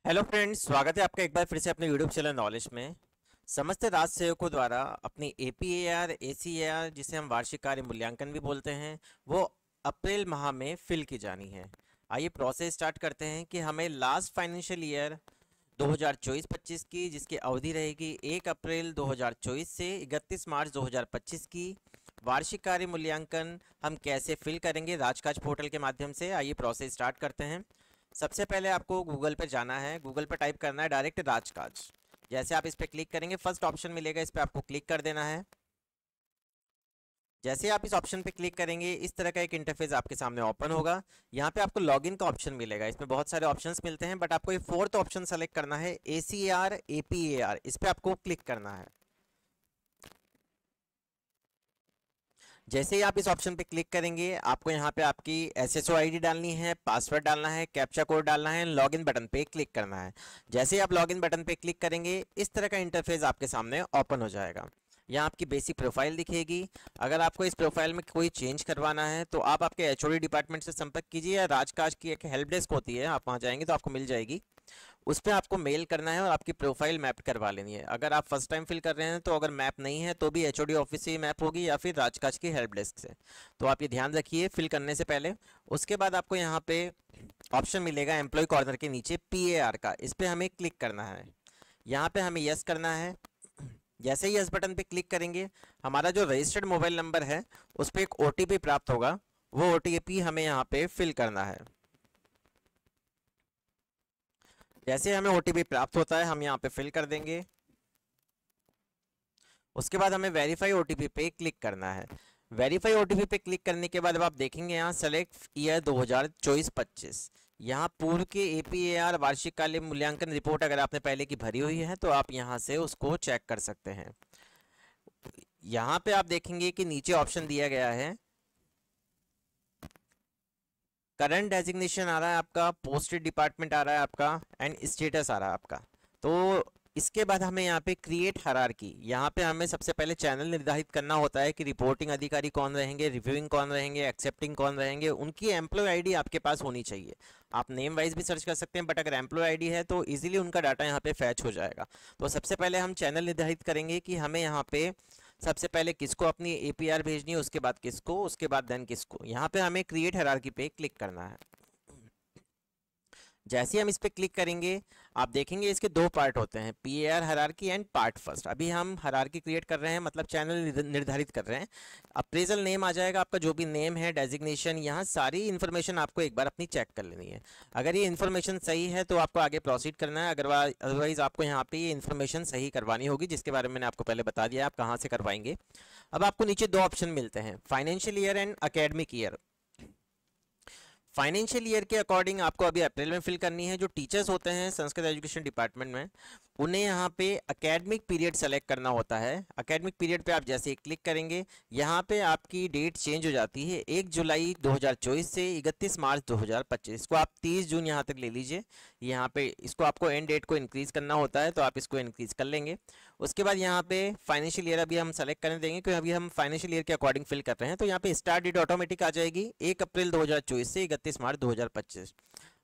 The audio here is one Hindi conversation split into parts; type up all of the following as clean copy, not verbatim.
हेलो फ्रेंड्स, स्वागत है आपका एक बार फिर से अपने यूट्यूब चैनल नॉलेज में। समस्त राज्य सेवकों द्वारा अपनी एपीएआर एसीएआर, जिसे हम वार्षिक कार्य मूल्यांकन भी बोलते हैं, वो अप्रैल माह में फिल की जानी है। आइए प्रोसेस स्टार्ट करते हैं कि हमें लास्ट फाइनेंशियल ईयर 2024-25 की, जिसकी अवधि रहेगी 1 अप्रैल 2024 से 31 मार्च 2025 की, वार्षिक कार्य मूल्यांकन हम कैसे फिल करेंगे राजकाज पोर्टल के माध्यम से। आइए प्रोसेस स्टार्ट करते हैं। सबसे पहले आपको गूगल पर जाना है, गूगल पर टाइप करना है डायरेक्ट राजकाज। जैसे आप इस पर क्लिक करेंगे फर्स्ट ऑप्शन मिलेगा, इस पर आपको क्लिक कर देना है। जैसे आप इस ऑप्शन पे क्लिक करेंगे इस तरह का एक इंटरफेस आपके सामने ओपन होगा। यहाँ पे आपको लॉगिन का ऑप्शन मिलेगा, इसमें बहुत सारे ऑप्शंस मिलते हैं बट आपको ये फोर्थ ऑप्शन सेलेक्ट करना है, एसीआर एपीएआर, इस पे आपको क्लिक करना है। जैसे ही आप इस ऑप्शन पे क्लिक करेंगे आपको यहाँ पे आपकी एसएसओ आईडी डालनी है, पासवर्ड डालना है, कैप्चा कोड डालना है, लॉगिन बटन पे क्लिक करना है। जैसे ही आप लॉगिन बटन पे क्लिक करेंगे इस तरह का इंटरफेस आपके सामने ओपन हो जाएगा। यहाँ आपकी बेसिक प्रोफाइल दिखेगी। अगर आपको इस प्रोफाइल में कोई चेंज करवाना है तो आप आपके एचओडी डिपार्टमेंट से संपर्क कीजिए, या राजकाज की एक हेल्प डेस्क होती है, आप वहाँ जाएंगे तो आपको मिल जाएगी। उस पर आपको मेल करना है और आपकी प्रोफाइल मैप करवा लेनी है। अगर आप फर्स्ट टाइम फिल कर रहे हैं तो अगर मैप नहीं है तो भी एचओडी ऑफिस से ही मैप होगी या फिर राजकाज की हेल्प डेस्क से। तो आप ये ध्यान रखिए फिल करने से पहले। उसके बाद आपको यहाँ पे ऑप्शन मिलेगा एम्प्लॉय कॉर्नर के नीचे पीएआर का, इस पर हमें क्लिक करना है। यहाँ पे हमें यस करना है। जैसे ही यस बटन पे क्लिक करेंगे हमारा जो रजिस्टर्ड मोबाइल नंबर है उस पर एक ओटीपी प्राप्त होगा, वो ओटीपी हमें यहाँ पे फिल करना है। जैसे हमें ओटीपी प्राप्त होता है हम यहाँ पे फिल कर देंगे। उसके बाद हमें वेरीफाई ओटीपी पे क्लिक करना है। वेरीफाई ओटीपी पे क्लिक करने के बाद अब आप देखेंगे यहाँ सेलेक्ट ईयर 2024-25, यहाँ पूर्व के एपीएआर वार्षिक कार्य मूल्यांकन रिपोर्ट अगर आपने पहले की भरी हुई है तो आप यहाँ से उसको चेक कर सकते हैं। यहाँ पे आप देखेंगे कि नीचे ऑप्शन दिया गया है, करंट डेजिग्नेशन आ रहा है आपका, पोस्टेड डिपार्टमेंट आ रहा है आपका, एंड स्टेटस आ रहा है आपका। तो इसके बाद हमें यहाँ पे क्रिएट हायरार्की, यहाँ पे हमें सबसे पहले चैनल निर्धारित करना होता है कि रिपोर्टिंग अधिकारी कौन रहेंगे, रिव्यूइंग कौन रहेंगे, एक्सेप्टिंग कौन रहेंगे। उनकी एम्प्लॉय आईडी आपके पास होनी चाहिए। आप नेम वाइज भी सर्च कर सकते हैं बट अगर एम्प्लॉय आईडी है तो इजीली उनका डाटा यहाँ पे फैच हो जाएगा। तो सबसे पहले हम चैनल निर्धारित करेंगे कि हमें यहाँ पे सबसे पहले किसको अपनी एपीआर भेजनी है, उसके बाद किसको, उसके बाद देन किसको। यहाँ पे हमें क्रिएट हायरार्की पे क्लिक करना है। जैसे ही हम इस पर क्लिक करेंगे आप देखेंगे इसके दो पार्ट होते हैं, PAR hierarchy and part first. अभी हम हायरार्की क्रिएट कर रहे हैं, मतलब चैनल निर्धारित कर रहे हैं। अप्रेजल नेम आ जाएगा आपका, जो भी नेम है, डेजिग्नेशन, यहाँ सारी इन्फॉर्मेशन आपको एक बार अपनी चेक कर लेनी है। अगर ये इन्फॉर्मेशन सही है तो आपको आगे प्रोसीड करना है, अगर अदरवाइज आपको यहाँ पे ये इन्फॉर्मेशन सही करवानी होगी, जिसके बारे में मैंने आपको पहले बता दिया आप कहाँ से करवाएंगे। अब आपको नीचे दो ऑप्शन मिलते हैं, financial year and academic year. Financial year के अकॉर्डिंग आपको अभी अप्रैल में फिल करनी है। जो टीचर्स होते हैं संस्कृत एजुकेशन डिपार्टमेंट में उन्हें यहाँ पे एकेडमिक पीरियड सेलेक्ट करना होता है। एकेडमिक पीरियड पे आप जैसे ही क्लिक करेंगे यहाँ पे आपकी डेट चेंज हो जाती है, 1 जुलाई 2024 से 31 मार्च 2025। इसको आप 30 जून यहाँ तक ले लीजिए। यहाँ पे इसको आपको एंड डेट को इंक्रीज करना होता है तो आप इसको इंक्रीज कर लेंगे। उसके बाद यहाँ पे फाइनेंशियल ईयर अभी हम सेलेक्ट करने देंगे क्योंकि अभी हम फाइनेंशियल ईयर के अकॉर्डिंग फिल कर रहे हैं। तो यहाँ पे स्टार्ट डेट ऑटोमेटिक आ जाएगी 1 अप्रैल 2024 से 31 मार्च 2025।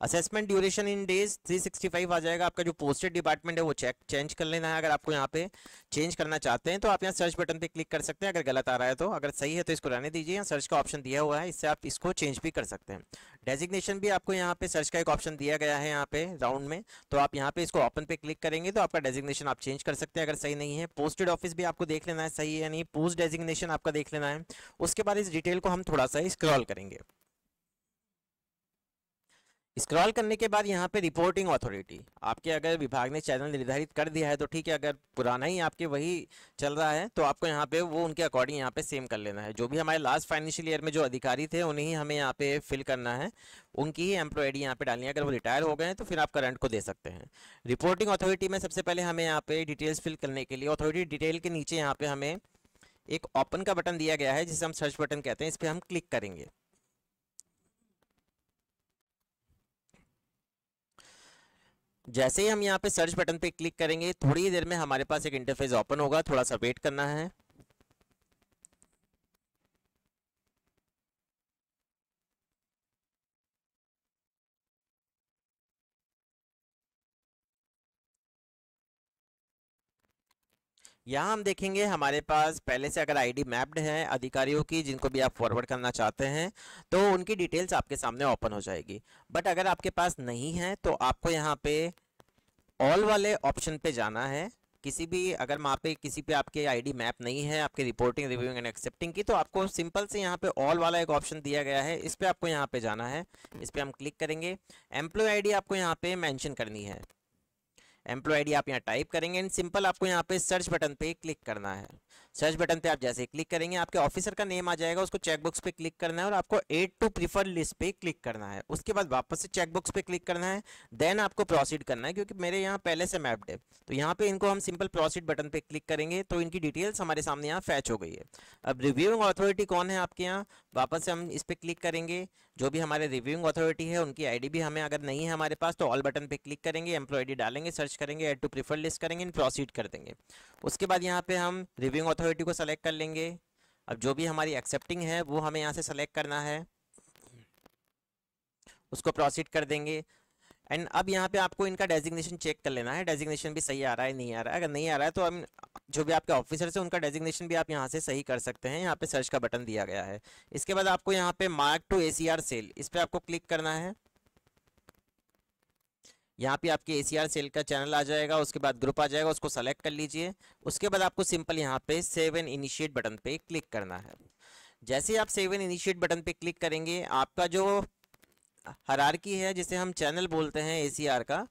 असेसमेंट ड्यूरेशन इन डेज 365 आ जाएगा। आपका जो पोस्टेड डिपार्टमेंट है वो चेंज कर लेना है। अगर आपको यहाँ पे चेंज करना चाहते हैं तो आप यहाँ सर्च बटन पे क्लिक कर सकते हैं, अगर गलत आ रहा है तो। अगर सही है तो इसको रहने दीजिए, यहाँ सर्च का ऑप्शन दिया हुआ है, इससे आप इसको चेंज भी कर सकते हैं। डेजिग्नेशन भी आपको यहाँ पे सर्च का एक ऑप्शन दिया गया है यहाँ पे राउंड में, तो आप यहाँ पे इसको ओपन पे क्लिक करेंगे तो आपका डेजिग्नेशन आप चेंज कर सकते हैं अगर सही नहीं है। पोस्टेड ऑफिस भी आपको देख लेना है सही है या नहीं, पोस्ट डेजिग्नेशन आपका देख लेना है। उसके बाद इस डिटेल को हम थोड़ा सा स्क्रॉल करेंगे। स्क्रॉल करने के बाद यहाँ पे रिपोर्टिंग अथॉरिटी, आपके अगर विभाग ने चैनल निर्धारित कर दिया है तो ठीक है, अगर पुराना ही आपके वही चल रहा है तो आपको यहाँ पे वो उनके अकॉर्डिंग यहाँ पे सेम कर लेना है। जो भी हमारे लास्ट फाइनेंशियल ईयर में जो अधिकारी थे उन्हें ही हमें यहाँ पे फिल करना है, उनकी ही एम्प्लॉय आईडी यहाँ पे डालनी है। अगर वो रिटायर हो गए हैं तो फिर आप करंट को दे सकते हैं। रिपोर्टिंग अथॉरिटी में सबसे पहले हमें यहाँ पे डिटेल्स फिल करने के लिए अथॉरिटी डिटेल के नीचे यहाँ पे हमें एक ओपन का बटन दिया गया है जिसे हम सर्च बटन कहते हैं, इस पर हम क्लिक करेंगे। जैसे ही हम यहाँ पे सर्च बटन पे क्लिक करेंगे थोड़ी ही देर में हमारे पास एक इंटरफेस ओपन होगा, थोड़ा सा वेट करना है। यहाँ हम देखेंगे हमारे पास पहले से अगर आईडी मैप्ड है अधिकारियों की जिनको भी आप फॉरवर्ड करना चाहते हैं तो उनकी डिटेल्स आपके सामने ओपन हो जाएगी। बट अगर आपके पास नहीं है तो आपको यहाँ पे ऑल वाले ऑप्शन पे जाना है। किसी भी अगर वहाँ पे किसी पे आपके आईडी मैप नहीं है आपके रिपोर्टिंग रिव्यूइंग एंड एक्सेप्टिंग की, तो आपको सिंपल से यहाँ पे ऑल वाला एक ऑप्शन दिया गया है, इस पे आपको यहाँ पे जाना है। इस पे हम क्लिक करेंगे। एम्प्लॉय आईडी आपको यहाँ पे मेंशन करनी है। एम्प्लॉय आईडी आप यहाँ टाइप करेंगे एंड सिंपल आपको यहाँ पे सर्च बटन पे क्लिक करना है। सर्च बटन पे आप जैसे ही क्लिक करेंगे आपके ऑफिसर का नेम आ जाएगा, उसको चेकबॉक्स पे क्लिक करना है और आपको ऐड टू प्रीफर्ड लिस्ट पे क्लिक करना है। उसके बाद वापस से चेकबॉक्स पे क्लिक करना है, देन आपको प्रोसीड करना है। क्योंकि मेरे यहाँ पहले से मैप्ड है तो यहाँ पे इनको हम सिंपल प्रोसीड बटन पे क्लिक करेंगे तो इनकी डिटेल्स हमारे सामने यहाँ फैच हो गई है। अब रिव्यूइंग अथॉरिटी कौन है आपके यहाँ, वापस से हम इस पर क्लिक करेंगे। जो भी हमारे रिव्यूइंग अथॉरिटी है उनकी आईडी भी हमें अगर नहीं है हमारे पास तो ऑल बटन पे क्लिक करेंगे, एम्प्लॉय आईडी डालेंगे, सर्च करेंगे, ऐड टू प्रीफर्ड लिस्ट करेंगे, प्रोसीड कर देंगे। उसके बाद यहाँ पे हम रिव्यूइंग अथॉरिटी को सेलेक्ट कर लेंगे। अब जो भी हमारी एक्सेप्टिंग है वो हमें यहाँ से सेलेक्ट करना है, उसको प्रोसीड कर देंगे। एंड अब यहाँ पे आपको इनका डेजिग्नेशन चेक कर लेना है, डेजिग्नेशन भी सही आ रहा है नहीं आ रहा है। अगर नहीं आ रहा है तो हम जो भी आपके ऑफिसर्स हैं उनका डेजिग्नेशन भी आप यहाँ से सही कर सकते हैं। यहाँ पे सर्च का बटन दिया गया है। इसके बाद आपको यहाँ पे मार्क टू ACR सेल, इस पर आपको क्लिक करना है। यहाँ पे आपके ACR सेल का चैनल आ जाएगा, उसके बाद ग्रुप आ जाएगा, उसको सेलेक्ट कर लीजिए। उसके बाद आपको सिंपल यहाँ पे सेव एंड इनिशिएट बटन पे क्लिक करना है। जैसे ही आप सेव एंड इनिशिएट बटन पे क्लिक करेंगे आपका जो हायरार्की है जिसे हम चैनल बोलते हैं ACR का,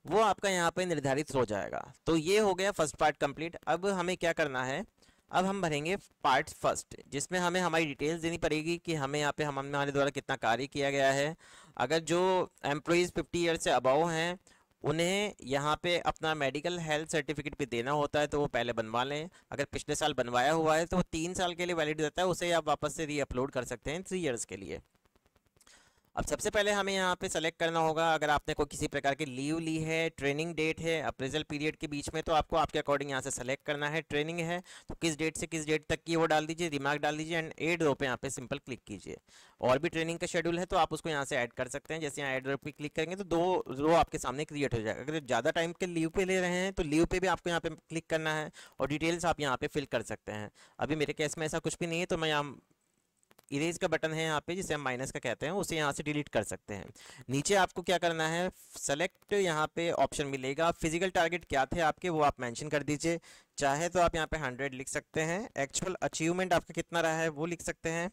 वो आपका यहाँ पे निर्धारित हो जाएगा। तो ये हो गया फर्स्ट पार्ट कंप्लीट। अब हमें क्या करना है, अब हम भरेंगे पार्ट फर्स्ट जिसमें हमें हमारी डिटेल्स देनी पड़ेगी कि हमें यहाँ पे हमारे द्वारा कितना कार्य किया गया है। अगर जो एम्प्लॉइज़ 50 ईयर से अबव हैं उन्हें यहाँ पे अपना मेडिकल हेल्थ सर्टिफिकेट भी देना होता है तो वो पहले बनवा लें। अगर पिछले साल बनवाया हुआ है तो वो 3 साल के लिए वैलिड रहता है, उसे आप वापस से री अपलोड कर सकते हैं 3 ईयर्स के लिए। अब सबसे पहले हमें यहाँ पे सेलेक्ट करना होगा अगर आपने कोई किसी प्रकार की लीव ली है, ट्रेनिंग डेट है अप्रेजल पीरियड के बीच में, तो आपको आपके अकॉर्डिंग यहाँ से सेलेक्ट करना है। ट्रेनिंग है तो किस डेट से किस डेट तक की वो डाल दीजिए, रिमार्क डाल दीजिए एंड ऐड रो पे यहाँ पे सिंपल क्लिक कीजिए। और भी ट्रेनिंग का शेड्यूल है तो आप उसको यहाँ से ऐड कर सकते हैं। जैसे यहाँ ऐड रो पे क्लिक करेंगे तो 2 रो आपके सामने क्रिएट हो जाएगा। अगर ज़्यादा टाइम के लीव पे ले रहे हैं तो लीव पे भी आपको यहाँ पे क्लिक करना है और डिटेल्स आप यहाँ पे फिल कर सकते हैं। अभी मेरे केस में ऐसा कुछ भी नहीं है तो मैं यहाँ इरेज का बटन है यहाँ पे जिसे हम माइनस का कहते हैं, उसे यहाँ से डिलीट कर सकते हैं। नीचे आपको क्या करना है, सेलेक्ट यहाँ पे ऑप्शन मिलेगा, फिजिकल टारगेट क्या थे आपके वो आप मेंशन कर दीजिए। चाहे तो आप यहाँ पे 100 लिख सकते हैं, एक्चुअल अचीवमेंट आपका कितना रहा है वो लिख सकते हैं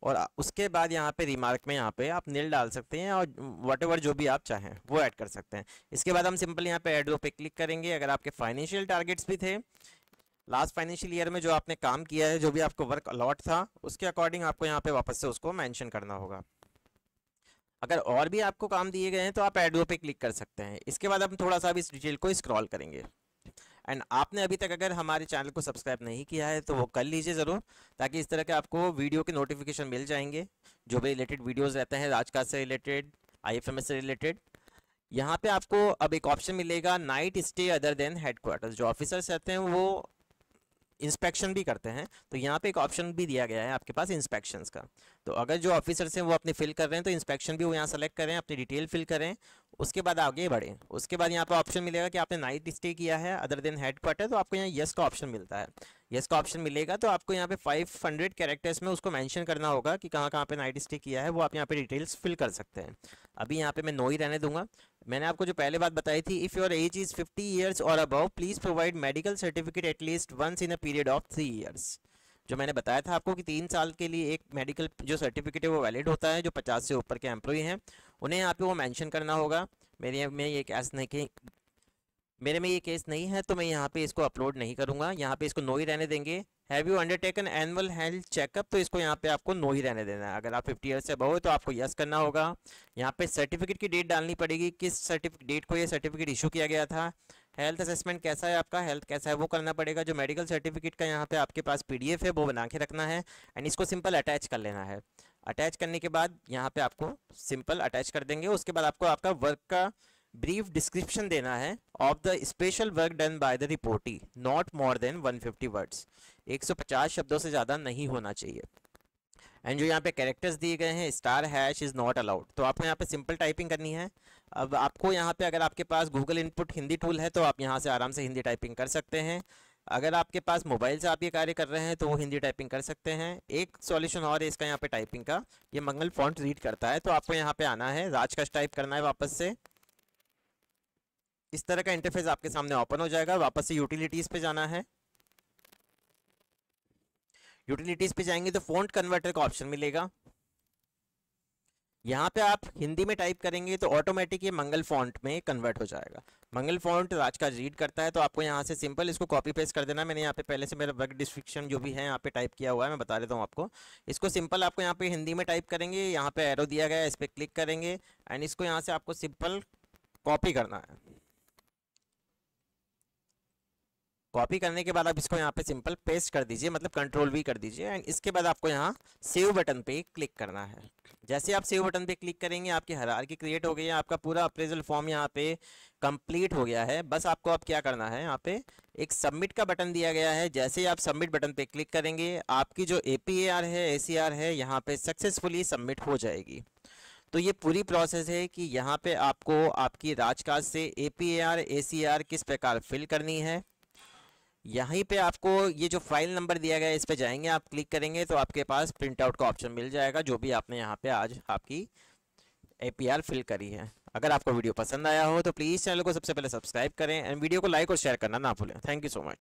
और उसके बाद यहाँ पे रिमार्क में यहाँ पे आप नील डाल सकते हैं और वट जो भी आप चाहें वो ऐड कर सकते हैं। इसके बाद हम सिंपल यहाँ पे ऐड रो पे क्लिक करेंगे। अगर आपके फाइनेंशियल टारगेट्स भी थे लास्ट फाइनेंशियल ईयर में जो आपने काम किया है, जो भी आपको वर्क अलॉट था उसके अकॉर्डिंग आपको यहाँ पे वापस से उसको मेंशन करना होगा। अगर और भी आपको काम दिए गए हैं तो आप ऐड रो पे क्लिक कर सकते हैं। इसके बाद हम थोड़ा सा भी इस डिटेल को स्क्रॉल करेंगे। एंड आपने अभी तक अगर हमारे चैनल को सब्सक्राइब नहीं किया है तो वो कर लीजिए ज़रूर, ताकि इस तरह के आपको वीडियो के नोटिफिकेशन मिल जाएंगे जो भी रिलेटेड वीडियोज़ रहते हैं राजकाज से रिलेटेड, IFMS से रिलेटेड। यहाँ पे आपको अब एक ऑप्शन मिलेगा night stay other than headquarters. जो ऑफिसर्स रहते हैं वो इंस्पेक्शन भी करते हैं तो यहाँ पे एक ऑप्शन भी दिया गया है आपके पास इंस्पेक्शंस का। तो अगर जो ऑफिसर्स हैं वो अपने फिल कर रहे हैं तो इंस्पेक्शन भी वो यहाँ सेलेक्ट करें, अपनी डिटेल फिल करें, उसके बाद आगे बढ़ें। उसके बाद यहाँ पे ऑप्शन मिलेगा कि आपने नाइट स्टे किया है अदर देन हेडक्वार्टर, तो आपको यहाँ यस का ऑप्शन मिलता है। यस का ऑप्शन मिलेगा तो आपको यहाँ पे 500 कैरेक्टर्स में उसको मेंशन करना होगा कि कहाँ कहाँ पे नाइट स्टे किया है, वो आप यहाँ पे डिटेल्स फिल कर सकते हैं। अभी यहाँ पे मैं नो ही रहने दूंगा। मैंने आपको जो पहले बात बताई थी, if your age is 50 years और above please provide medical certificate at least once in a period of 3 years. जो मैंने बताया था आपको कि 3 साल के लिए एक मेडिकल जो सर्टिफिकेट है वो वैलिड होता है। जो 50 से ऊपर के एम्प्लॉय हैं उन्हें यहाँ पे वो मेंशन करना होगा। मेरे में ये केस नहीं कि मेरे में ये केस नहीं है तो मैं यहाँ पे इसको अपलोड नहीं करूँगा, यहाँ पे इसको नो ही रहने देंगे। Have you undertaken annual health checkup, तो इसको यहाँ पे आपको नो ही रहने देना है। अगर आप 50 ईयर से अबव है तो आपको यस करना होगा। यहाँ पे सर्टिफिकेट की डेट डालनी पड़ेगी, किस सर्टिफिकेट डेट को ये सर्टिफिकेट इशू किया गया था। हेल्थ असेसमेंट कैसा है आपका, हेल्थ कैसा है वो करना पड़ेगा। जो मेडिकल सर्टिफिकेट का यहाँ पे आपके पास PDF है वो बना के रखना है एंड इसको सिंपल अटैच कर लेना है। अटैच करने के बाद यहाँ पे आपको सिंपल अटैच कर देंगे। उसके बाद आपको आपका वर्क का ब्रीफ डिस्क्रिप्शन देना है of the special work done by the reportee, not more than 150 words. 150 शब्दों से ज़्यादा नहीं होना चाहिए। एंड जो यहाँ पे कैरेक्टर्स दिए गए हैं star hash is not allowed, तो आपको यहाँ पे सिंपल टाइपिंग करनी है। अब आपको यहाँ पे अगर आपके पास गूगल इनपुट हिंदी टूल है तो आप यहाँ से आराम से हिंदी टाइपिंग कर सकते हैं। अगर आपके पास मोबाइल से आप ये कार्य कर रहे हैं तो वो हिंदी टाइपिंग कर सकते हैं। एक सॉल्यूशन और है इसका यहाँ पे टाइपिंग का, ये मंगल फॉन्ट रीड करता है, तो आपको यहाँ पे आना है, राजकश टाइप करना है वापस से। इस तरह का इंटरफेस आपके सामने ओपन हो जाएगा। वापस से यूटिलिटीज़ पे जाना है। यूटिलिटीज़ पे जाएंगे तो फ़ॉन्ट कन्वर्टर का ऑप्शन मिलेगा। यहाँ पे आप हिंदी में टाइप करेंगे तो ऑटोमेटिक ये मंगल फॉन्ट में कन्वर्ट हो जाएगा। मंगल फॉन्ट राज का रीड करता है, तो आपको यहाँ से सिंपल इसको कॉपी पेस्ट कर देना। मैंने यहाँ पे पहले से मेरा वर्क डिस्क्रिप्शन जो भी है यहाँ पे टाइप किया हुआ है, मैं बता देता हूँ आपको। इसको सिंपल आपको यहाँ पे हिंदी में टाइप करेंगे, यहाँ पे एरो दिया गया है, इस पर क्लिक करेंगे एंड इसको यहाँ से आपको सिंपल कॉपी करना है। कॉपी करने के बाद आप इसको यहाँ पे सिंपल पेस्ट कर दीजिए, मतलब कंट्रोल वी कर दीजिए एंड इसके बाद आपको यहाँ सेव बटन पे क्लिक करना है। जैसे आप सेव बटन पे क्लिक करेंगे आपकी हायरार्की क्रिएट हो गई है, आपका पूरा अप्रेजल फॉर्म यहाँ पे कंप्लीट हो गया है। बस आपको अब क्या करना है, यहाँ पे एक सबमिट का बटन दिया गया है। जैसे ही आप सबमिट बटन पे क्लिक करेंगे आपकी जो APAR है, ACR है, यहाँ पे सक्सेसफुली सबमिट हो जाएगी। तो ये पूरी प्रोसेस है कि यहाँ पे आपको आपकी राजकाज से APAR ACR किस प्रकार फिल करनी है। यहीं पे आपको ये जो फाइल नंबर दिया गया है इस पे जाएंगे, आप क्लिक करेंगे तो आपके पास प्रिंट आउट का ऑप्शन मिल जाएगा, जो भी आपने यहाँ पे आज आपकी APR फिल करी है। अगर आपको वीडियो पसंद आया हो तो प्लीज़ चैनल को सबसे पहले सब्सक्राइब करें एंड वीडियो को लाइक और शेयर करना ना भूलें। Thank you so much.